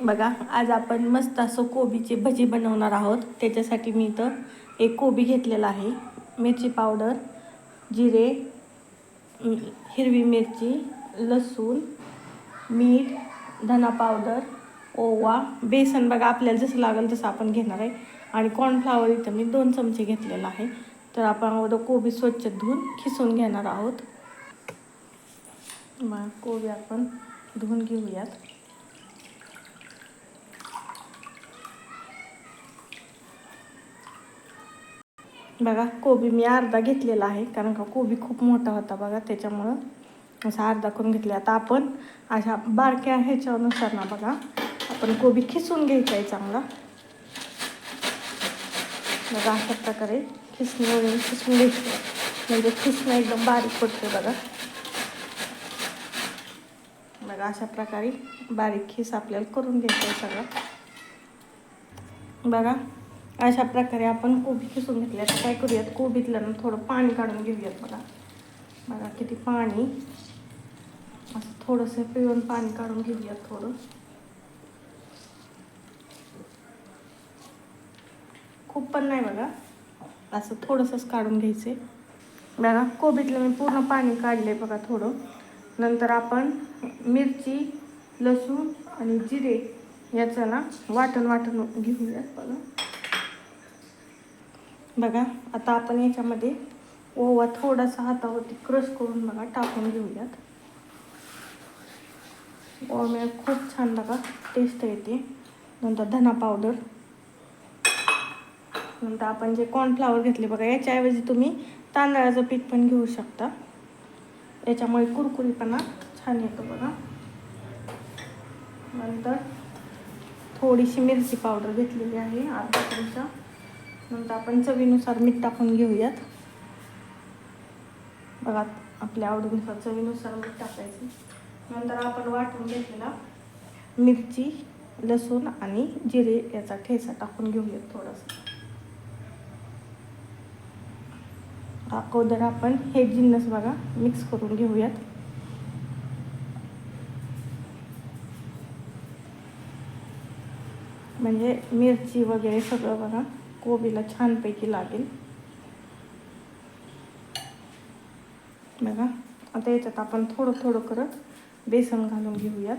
बघा, आज आपण मस्त असं कोबीची भजी बनवणार आहोत. त्याच्यासाठी मी इथं एक कोबी घेतलेला आहे, मिरची पावडर, जिरे, हिरवी मिरची, लसूण, मीठ, धना पावडर, ओवा, बेसन बघा आपल्याला जसं लागेल तसं आपण घेणार आहे. आणि कॉर्नफ्लॉवर इथं मी 2 चमचे घेतलेला आहे. तर आपण अगोदर कोबी स्वच्छ धुवून खिसून घेणार आहोत. मग कोबी आपण धुवून घेऊयात. बघा, कोबी मी अर्धा घेतलेला आहे, कारण का कोबी खूप मोठा होता बघा, त्याच्यामुळं असा अर्धा करून घेतला. आता आपण अशा बारक्या ह्याच्यानुसार ना बघा आपण कोबी खिसून घ्यायचा आहे चांगला. बघा अशा प्रकारे खिसून घ्यायचं, म्हणजे खिसणं एकदम बारीक पडते बघा. बघा अशा प्रकारे बारीक खिस आपल्याला करून घ्यायचं आहे सगळं. बघा अशा प्रकारे आपण कोबी खिसून घेतली. आता काय करूयात, कोबीतलं ना थोडं पाणी काढून घेऊयात. बघा किती पाणी, असं थोडंसं पिळून पाणी काढून घेऊयात. थोडं खूप पण नाही बघा, असं थोडंसंच काढून घ्यायचे. बघा कोबीतलं मी पूर्ण पाणी काढले बघा थोडं. नंतर आपण मिरची, लसूण आणि जिरे याचं ना वाटण घेऊयात. बघा आता आपण याच्यामध्ये ओवा थोडासा हातावरती क्रश करून बघा टाकून घेऊयात. ओव्यामुळे खूप छान बघा टेस्ट येते. नंतर धना पावडर, नंतर आपण जे कॉर्नफ्लॉवर घेतले बघा, याच्याऐवजी तुम्ही तांदळाचं पीठ पण घेऊ शकता. याच्यामुळे कुरकुरीपणा छान येतो बघा. नंतर थोडीशी मिरची पावडर घेतलेली आहे, अर्धा चमचा. नंतर आपण चवीनुसार मीठ टाकून घेऊयात. बघा आपल्या आवडीनुसार चवीनुसार मीठ टाकायचं. नंतर आपण वाटून घेतलेला मिरची, लसूण आणि जिरे याचा ठेचा टाकून घेऊयात थोडासा. अगोदर आपण हे जिन्नस बघा मिक्स करून घेऊयात. म्हणजे मिरची वगैरे सगळं बघा कोबीला छानपैकी लागेल. बघा आता याच्यात आपण थोडं थोडं करत बेसन घालून घेऊयात.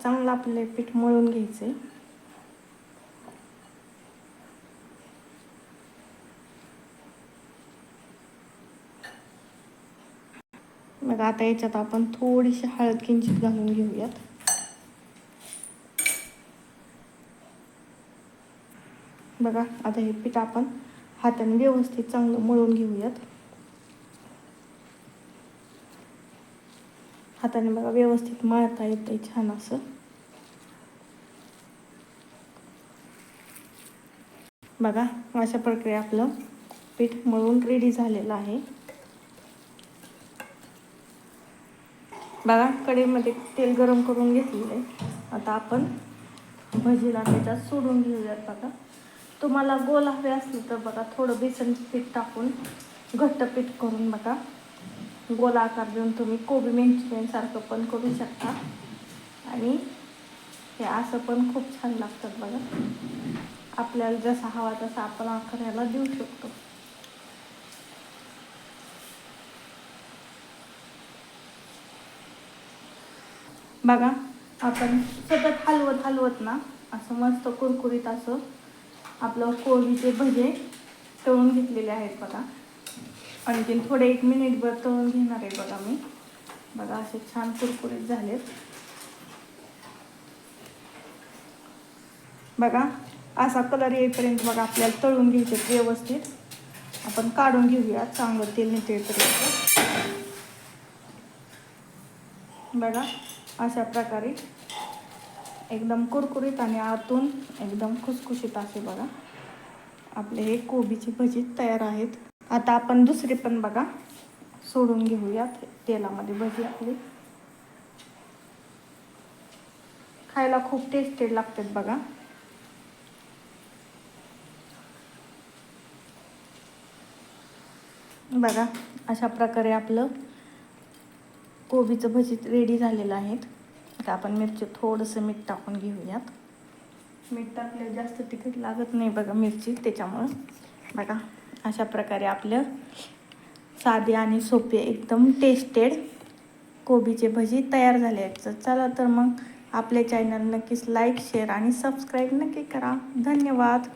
चांगलं आपले पीठ मळून घ्यायचे. मग आता याच्यात आपण थोडीशी हळद किंचित घालून घेऊयात. बघा आता हे पीठ आपण हाताने व्यवस्थित चांगलं मळून घेऊयात. हाताने बघा व्यवस्थित मळता येतंय छान असं. बघा अशा प्रकारे आपलं पीठ मळून रेडी झालेलं आहे. बघा कढईमध्ये तेल गरम करून घेतलेलं आहे. आता आपण भजीला त्याच्यात सोडून घेऊयात. बघा तुम्हाला गोल हवे असले तर बघा थोडं बेसन पीठ टाकून घट्ट पीठ करून बघा गोल आकार देऊन तुम्ही कोबी मंचुरियनसारखं पण करू शकता. आणि हे असं पण खूप छान लागतात बघा. आपल्याला जसा हवा तसा आपण आकार याला देऊ शकतो. बघा आपण सतत हलवत ना असं मस्त कुरकुरीत असं आपलं कोबीचे भजे तळून घेतलेले आहेत बघा. आणखी थोडे 1 मिनिटभर तळून घेणार आहे बघा मी. बघा असे छान कुरकुरीत झालेत. बघा असा कलर येईपर्यंत बघा आपल्याला तळून घ्यायचे व्यवस्थित. आपण काढून घेऊया चांगलं तेल निथळेपर्यंत. बघा अशा प्रकारे एकदम कुरकुरीत आणि आतून एकदम खुसखुशीत असे बघा आपले हे कोबीची भजी तयार आहेत. आता आपण दुसरे पण बघा सोडून घेऊयात तेलामध्ये भजी. आपली खायला खूप टेस्टेड लागतात बघा. बघा अशा प्रकारे आपलं कोबीचं भजी रेडी झालेलं आहेत. आता आपण मिरची थोडंसं मीठ टाकून घेऊयात. मीठ टाकल्यावर जास्त तिखट लागत नाही बघा मिरची, त्याच्यामुळं बघा अशा प्रकारे आपलं साधे आणि सोपे एकदम टेस्टेड कोबीचे भजी तयार झाले आहेत. चला तर मग आपले चॅनल नक्कीच लाईक, शेअर आणि सबस्क्राईब नक्की करा. धन्यवाद.